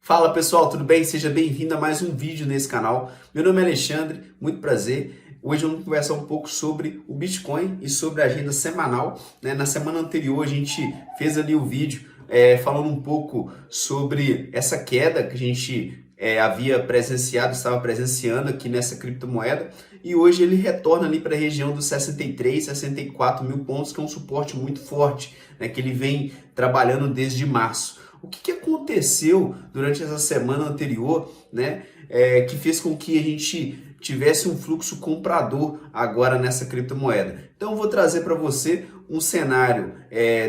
Fala pessoal, tudo bem? Seja bem-vindo a mais um vídeo nesse canal. Meu nome é Alexandre, muito prazer. Hoje vamos conversar um pouco sobre o Bitcoin e sobre a agenda semanal, né? Na semana anterior a gente fez ali o vídeo falando um pouco sobre essa queda que a gente havia presenciado, estava presenciando aqui nessa criptomoeda, e hoje ele retorna ali para a região dos 63, 64 mil pontos, que é um suporte muito forte, né? Que ele vem trabalhando desde março. O que aconteceu durante essa semana anterior, né, que fez com que a gente tivesse um fluxo comprador agora nessa criptomoeda? Então eu vou trazer para você um cenário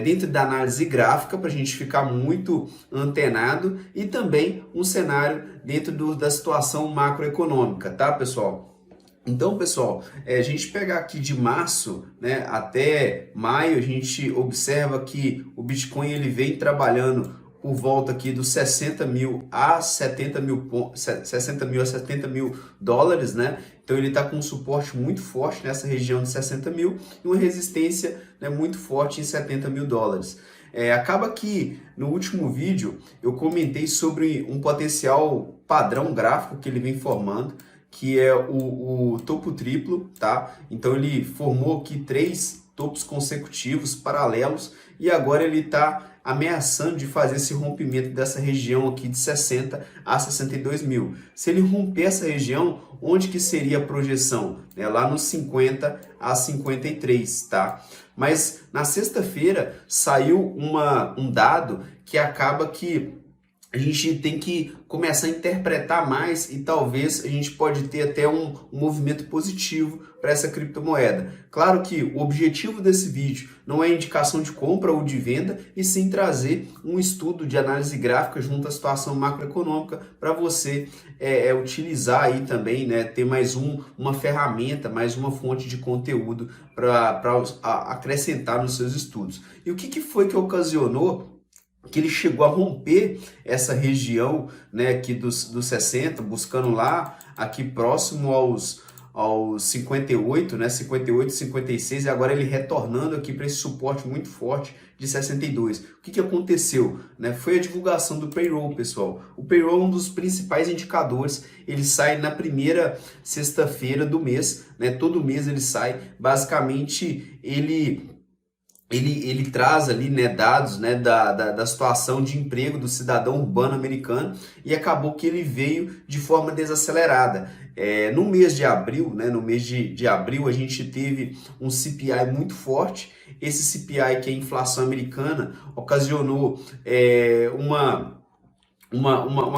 dentro da análise gráfica para a gente ficar muito antenado, e também um cenário dentro da situação macroeconômica, tá, pessoal? Então, pessoal, a gente pegar aqui de março, né, até maio, a gente observa que o Bitcoin ele vem trabalhando por volta aqui dos 60 mil a 70 mil, 60 mil a 70 mil dólares, né? Então ele está com um suporte muito forte nessa região de 60 mil e uma resistência, né, muito forte em 70 mil dólares. Acaba que no último vídeo eu comentei sobre um potencial padrão gráfico que ele vem formando, que é o topo triplo, tá? Então ele formou aqui 3 topos consecutivos paralelos e agora ele está ameaçando de fazer esse rompimento dessa região aqui de 60 a 62 mil. Se ele romper essa região, onde que seria a projeção? Lá nos 50 a 53, tá? Mas na sexta-feira saiu um dado que acaba que a gente tem que começar a interpretar mais, e talvez a gente pode ter até um movimento positivo para essa criptomoeda. Claro que o objetivo desse vídeo não é indicação de compra ou de venda, e sim trazer um estudo de análise gráfica junto à situação macroeconômica para você utilizar aí também, né, ter mais uma ferramenta, mais uma fonte de conteúdo para acrescentar nos seus estudos. E o que foi que ocasionou que ele chegou a romper essa região, né, aqui dos 60, buscando lá, aqui próximo aos 58, né, 58, 56, e agora ele retornando aqui para esse suporte muito forte de 62. O que aconteceu? Né? Foi a divulgação do payroll, pessoal. O payroll é um dos principais indicadores, ele sai na primeira sexta-feira do mês, né? Todo mês ele sai, basicamente ele traz ali, né, dados, né, da situação de emprego do cidadão urbano americano, e acabou que ele veio de forma desacelerada. No mês de abril, né, no mês de abril, a gente teve um CPI muito forte. Esse CPI, que é a inflação americana, ocasionou uma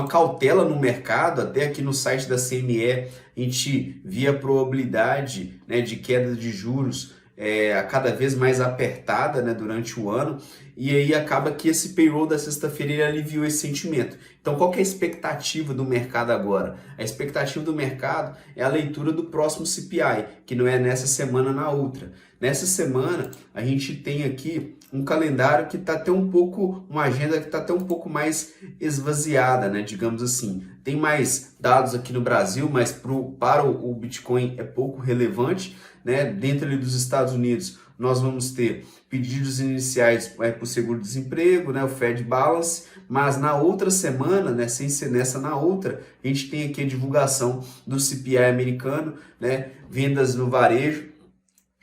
cautela no mercado. Até aqui no site da CME a gente via a probabilidade, né, de queda de juros cada vez mais apertada, né, durante o ano, e aí acaba que esse payroll da sexta-feira ele aliviou esse sentimento. Então qual que é a expectativa do mercado agora? A expectativa do mercado é a leitura do próximo CPI, que não é nessa semana, na outra. Nessa semana a gente tem aqui um calendário que está até um pouco, uma agenda que está até um pouco mais esvaziada, né, digamos assim. Tem mais dados aqui no Brasil, mas para o Bitcoin é pouco relevante, né? Dentro ali dos Estados Unidos, nós vamos ter pedidos iniciais para o seguro-desemprego, né? O Fed Balance, mas na outra semana, né? Sem ser nessa, na outra, a gente tem aqui a divulgação do CPI americano, né? Vendas no varejo.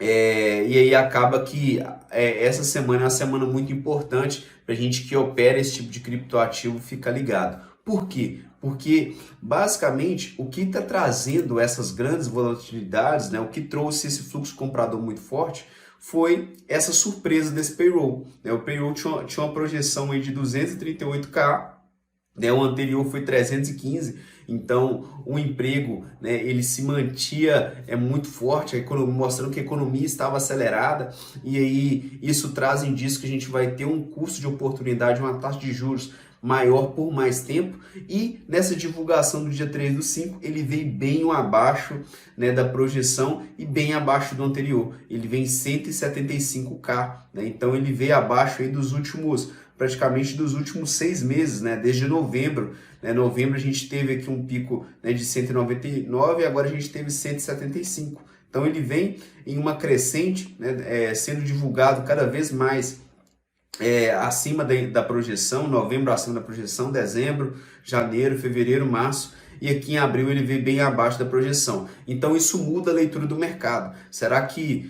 E aí acaba que essa semana é uma semana muito importante para a gente que opera esse tipo de criptoativo ficar ligado. Por quê? Porque basicamente o que está trazendo essas grandes volatilidades, né, o que trouxe esse fluxo comprador muito forte, foi essa surpresa desse payroll, né? O payroll tinha uma projeção aí de 238k, né? O anterior foi 315, então o emprego, né, ele se mantia muito forte, a economia, mostrando que a economia estava acelerada, e aí isso traz indício que a gente vai ter um custo de oportunidade, uma taxa de juros maior por mais tempo. E nessa divulgação do dia 3/5, ele veio bem abaixo, né, da projeção e bem abaixo do anterior. Ele vem 175k, né? Então ele veio abaixo aí praticamente dos últimos 6 meses, né? Desde novembro. Né? Novembro a gente teve aqui um pico, né, de 199, e agora a gente teve 175. Então ele vem em uma crescente, né, sendo divulgado cada vez mais acima da projeção, novembro acima da projeção, dezembro, janeiro, fevereiro, março, e aqui em abril ele veio bem abaixo da projeção. Então isso muda a leitura do mercado. Será que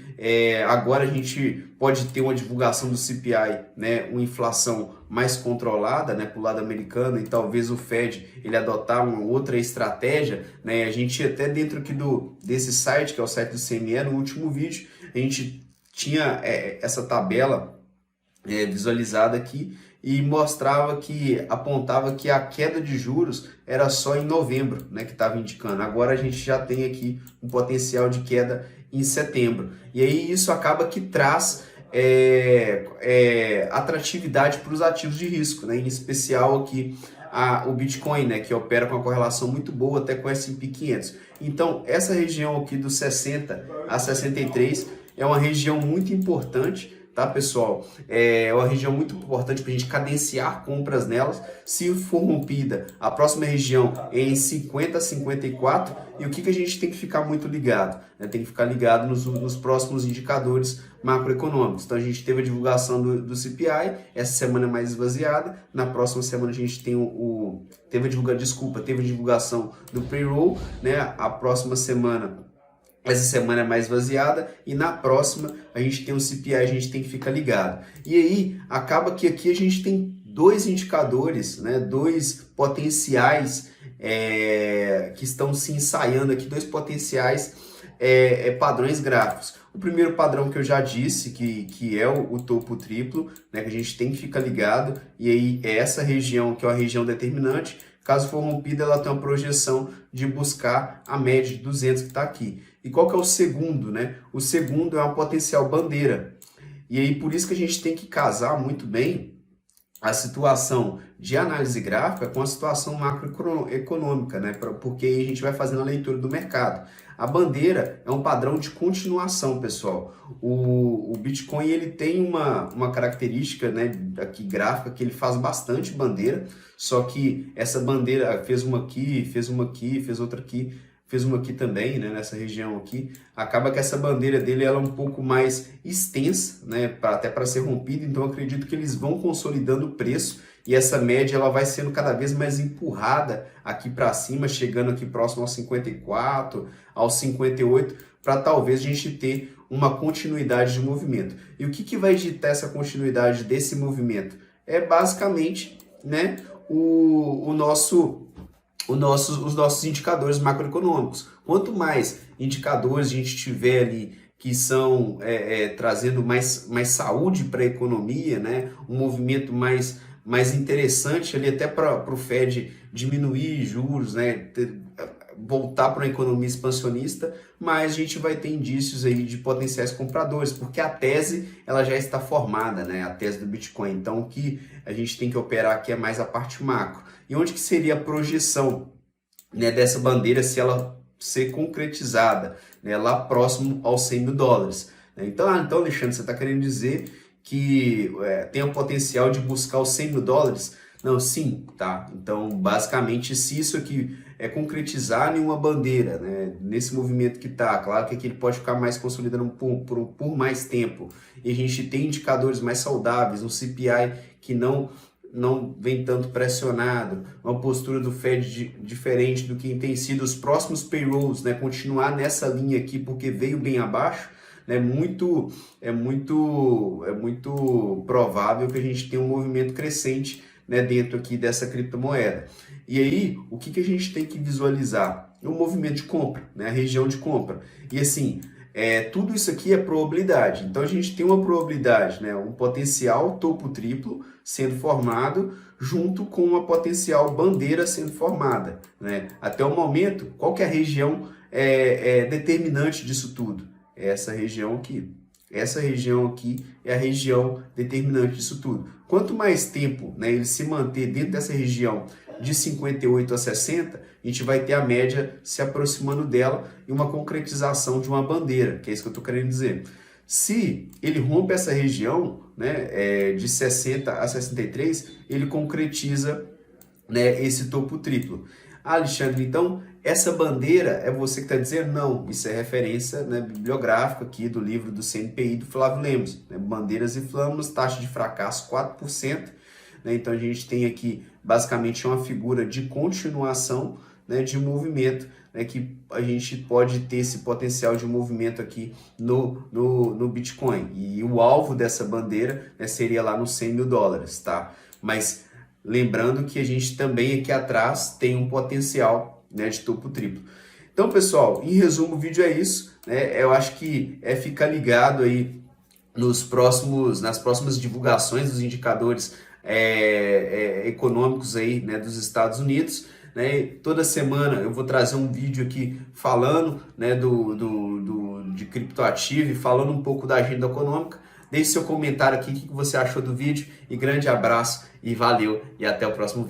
agora a gente pode ter uma divulgação do CPI, né, uma inflação mais controlada, né, para o lado americano, e talvez o Fed ele adotar uma outra estratégia, né? A gente até dentro aqui desse site, que é o site do CME, no último vídeo, a gente tinha essa tabela visualizada aqui e mostrava que apontava que a queda de juros era só em novembro, né, que estava indicando. Agora a gente já tem aqui um potencial de queda em setembro. E aí isso acaba que traz atratividade para os ativos de risco, né, em especial aqui o Bitcoin, né, que opera com uma correlação muito boa até com o S&P 500. Então essa região aqui dos 60 a 63 é uma região muito importante, tá, pessoal? É uma região muito importante para a gente cadenciar compras nelas. Se for rompida, a próxima região é em 50 a 54. E o que a gente tem que ficar muito ligado? Tem que ficar ligado nos próximos indicadores macroeconômicos. Então a gente teve a divulgação do CPI, essa semana é mais esvaziada. Na próxima semana a gente tem teve a divulgação do payroll, né? A próxima semana, essa semana é mais esvaziada, e na próxima a gente tem o CPI, a gente tem que ficar ligado. E aí acaba que aqui a gente tem dois indicadores, né, dois potenciais que estão se ensaiando aqui, dois potenciais padrões gráficos. O primeiro padrão que eu já disse, que é o topo triplo, né, que a gente tem que ficar ligado, e aí é essa região que é uma região determinante. Caso for rompida, ela tem uma projeção de buscar a média de 200 que está aqui. E qual que é o segundo, né? O segundo é uma potencial bandeira. E aí por isso que a gente tem que casar muito bem a situação de análise gráfica com a situação macroeconômica, né? Porque aí a gente vai fazendo a leitura do mercado. A bandeira é um padrão de continuação, pessoal. O Bitcoin ele tem uma característica, né, aqui gráfica, que ele faz bastante bandeira, só que essa bandeira fez uma aqui, fez uma aqui, fez outra aqui, fez uma aqui também, né, nessa região aqui. Acaba que essa bandeira dele ela é um pouco mais extensa, né, até para ser rompida, então eu acredito que eles vão consolidando o preço e essa média ela vai sendo cada vez mais empurrada aqui para cima, chegando aqui próximo aos 54, aos 58, para talvez a gente ter uma continuidade de movimento. E o que vai ditar essa continuidade desse movimento? É basicamente, né, os nossos indicadores macroeconômicos. Quanto mais indicadores a gente tiver ali que são trazendo mais saúde para a economia, né? Um movimento mais interessante ali até para o Fed diminuir juros, né? Voltar para uma economia expansionista, mas a gente vai ter indícios aí de potenciais compradores, porque a tese ela já está formada, né? A tese do Bitcoin. Então o que a gente tem que operar aqui é mais a parte macro. E onde que seria a projeção, né, dessa bandeira se ela ser concretizada, né, lá próximo aos 100 mil dólares? Então, Alexandre, você está querendo dizer que tem o potencial de buscar os 100 mil dólares? Não, sim, tá. Então, basicamente, se isso aqui concretizar em uma bandeira, né, nesse movimento que tá, claro que aqui ele pode ficar mais consolidando por mais tempo, e a gente tem indicadores mais saudáveis, um CPI que não vem tanto pressionado, uma postura do Fed diferente do que tem sido os próximos payrolls, né, continuar nessa linha aqui porque veio bem abaixo, né, é muito provável que a gente tenha um movimento crescente, né, dentro aqui dessa criptomoeda. E aí, o que a gente tem que visualizar? O movimento de compra, né, a região de compra. E assim, tudo isso aqui é probabilidade. Então a gente tem uma probabilidade, né, um potencial topo triplo sendo formado junto com uma potencial bandeira sendo formada, né? Até o momento, qual que é a região determinante disso tudo? É essa região aqui. Essa região aqui é a região determinante disso tudo. Quanto mais tempo, né, ele se manter dentro dessa região de 58 a 60, a gente vai ter a média se aproximando dela e uma concretização de uma bandeira, que é isso que eu estou querendo dizer. Se ele rompe essa região, né, de 60 a 63, ele concretiza né, esse topo triplo. Alexandre, então essa bandeira é você que está dizendo? Não, isso é referência, né, bibliográfica aqui do livro do CNPI do Flávio Lemos, né, bandeiras e flâmulas, taxa de fracasso 4%, né, então a gente tem aqui basicamente uma figura de continuação, né, de movimento, né, que a gente pode ter esse potencial de movimento aqui no Bitcoin, e o alvo dessa bandeira, né, seria lá nos 100 mil dólares, tá? Mas lembrando que a gente também aqui atrás tem um potencial, né, de topo triplo. Então, pessoal, em resumo, o vídeo é isso, né? Eu acho que ficar ligado aí nas próximas divulgações dos indicadores econômicos aí, né, dos Estados Unidos. Né? Toda semana eu vou trazer um vídeo aqui falando, né, de criptoativo e falando um pouco da agenda econômica. Deixe seu comentário aqui, o que você achou do vídeo, e grande abraço, e valeu, e até o próximo vídeo.